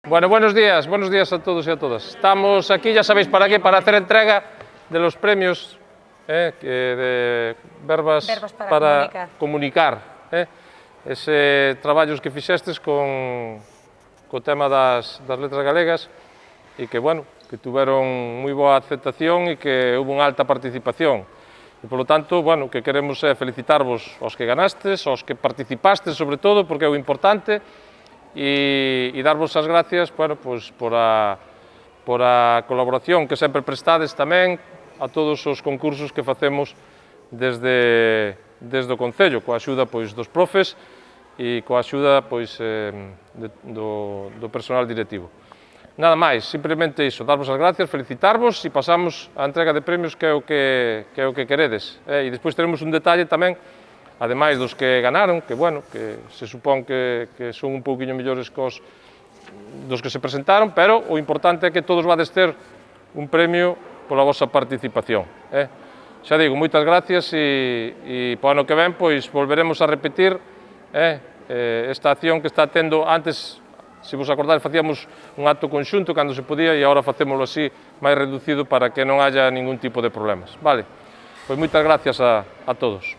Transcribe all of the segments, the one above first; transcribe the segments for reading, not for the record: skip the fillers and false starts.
Bueno, buenos días a todos y a todas. Estamos aquí, ya sabéis para qué, para hacer entrega de los premios de verbas para comunicar. Ese traballos que fixestes co tema das letras galegas e que, bueno, que tuveron moi boa aceptación e que hubo unha alta participación. E, polo tanto, bueno, que queremos felicitarvos aos que ganastes, aos que participastes, sobre todo, porque é o importante, e darvos as gracias, bueno, pois, por a colaboración que sempre prestades tamén a todos os concursos que facemos desde o Concello, coa axuda pois, dos profes e coa axuda pois, do personal directivo. Nada máis, simplemente iso, darvos as gracias, felicitarvos e pasamos á entrega de premios que é o que queredes. E despois teremos un detalle tamén, ademais dos que ganaron, que, bueno, que se supón que son un pouquiño mellores dos que se presentaron, pero o importante é que todos vades ter un premio pola vosa participación. Xa digo, moitas gracias e po ano que ven, pois, volveremos a repetir esta acción que está tendo antes. Se vos acordades, facíamos un acto conxunto cando se podía e agora facémoslo así, máis reducido para que non haya ningún tipo de problemas. Vale? Pois moitas gracias a todos.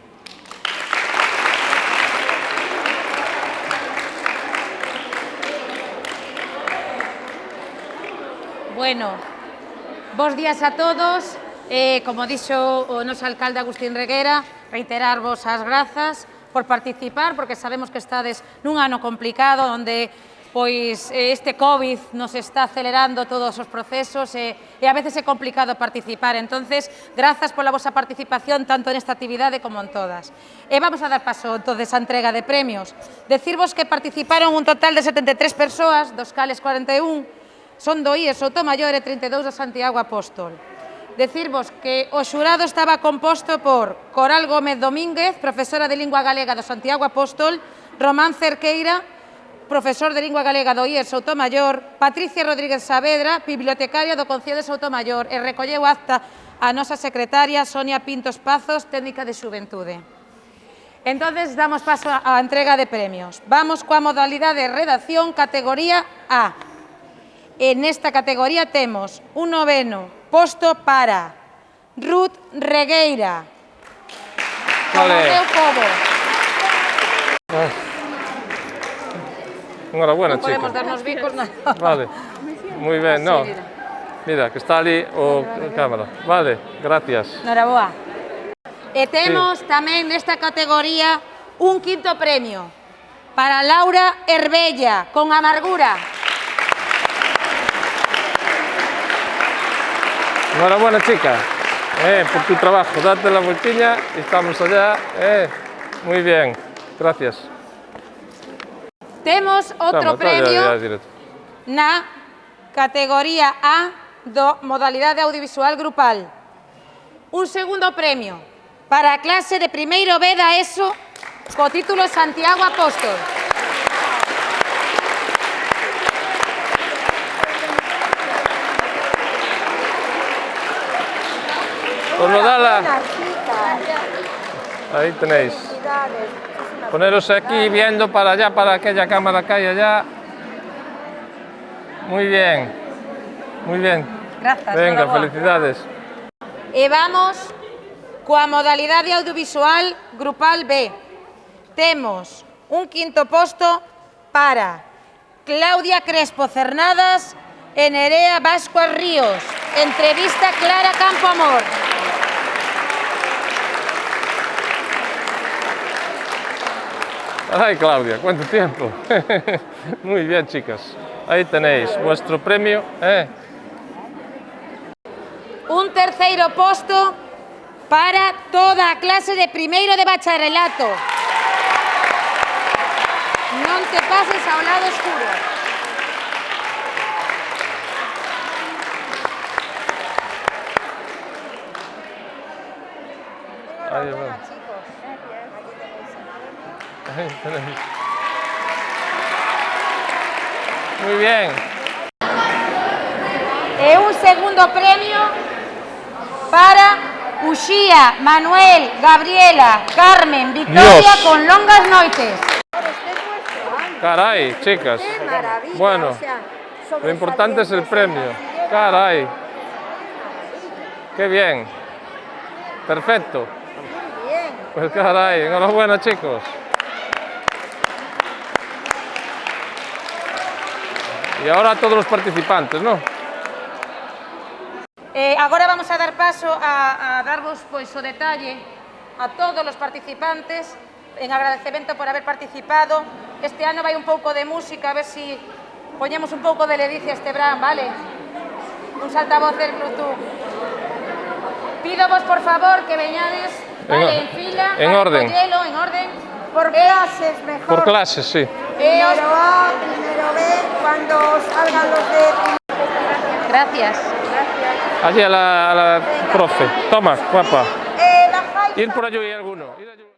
Bueno, bos días a todos. Como dixo o noso alcalde Agustín Reguera, reiterarvos as grazas por participar, porque sabemos que estades nun ano complicado, onde pois este COVID nos está acelerando todos os procesos e a veces é complicado participar. Entonces, grazas pola vosa participación tanto nesta actividade como en todas. E vamos a dar paso entonces á entrega de premios. Decirvos que participaron un total de 73 persoas, dos cales 41 son do IES Soutomaior e 32 do Santiago Apóstol. Decirvos que o xurado estaba composto por Coral Gómez Domínguez, profesora de Lingua Galega do Santiago Apóstol, Román Cerqueira, profesor de Lingua Galega do IES Soutomaior, Patricia Rodríguez Saavedra, bibliotecaria do Concello de Soutomaior, e recolleu acta a nosa secretaria Sonia Pintos Pazos, técnica de xuventude. Entonces, damos paso á entrega de premios. Vamos coa modalidade de redacción, categoría A. En esta categoría temos un noveno posto para Ruth Regueira, como meu povo. Enhorabuena, chica. Podemos darnos bicos na... Vale, moi ben, no. Mira, que está ali o cámara. Vale, gracias. Noraboa. E temos tamén nesta categoría un quinto premio para Laura Herbella, con amargura. Enhorabuena, chica, por tu trabajo. Date la vueltiña, estamos allá. Muy bien, gracias. Temos outro premio na categoría A do modalidade audiovisual grupal. Un segundo premio para a clase de primeiro B da ESO co título Santiago Apóstol. Por lo dala. Ahí tenéis. Poneros aquí viendo para allá, para aquella cámara que hay allá. Muy bien. Muy bien. Gracias. Venga, felicidades. E vamos coa modalidade audiovisual grupal B. Temos un quinto posto para Claudia Crespo Cernadas e Nerea Vascuas Ríos. Entrevista Clara Campoamor. Ay, Claudia, ¿cuánto tiempo? Muy bien, chicas. Ahí tenéis vuestro premio. Un terceiro posto para toda a clase de primeiro de bacharelato. Non te pases ao lado oscuro. Ahí va. Ahí tenéis. Muy bien. E un segundo premio para Uxía, Manuel, Gabriela, Carmen, Victoria, Dios. con longas noites. Caray, chicas. ¡Qué maravilla! Bueno, O sea, Lo importante es el premio. Caray. Qué bien. Perfecto. Pues caray, enhorabuena, chicos. Y ahora a todos los participantes, ¿no? Agora vamos a dar paso a darvos pois, o detalle a todos os participantes en agradecemento por haber participado. Este ano vai un pouco de música, a ver si poñemos un pouco de ledicia este verán, vale? Un saltavoces Bluetooth. Pídovos, por favor, que veñades, vale, en fila, en orden. Collelo, en orden. Por clases, mejor. Por clases, sí. Primero A, primero B, cuando salgan los de... Gracias. Allí a la profe. Toma, guapa. Bajáis. Ir por allí alguno. Ir allí.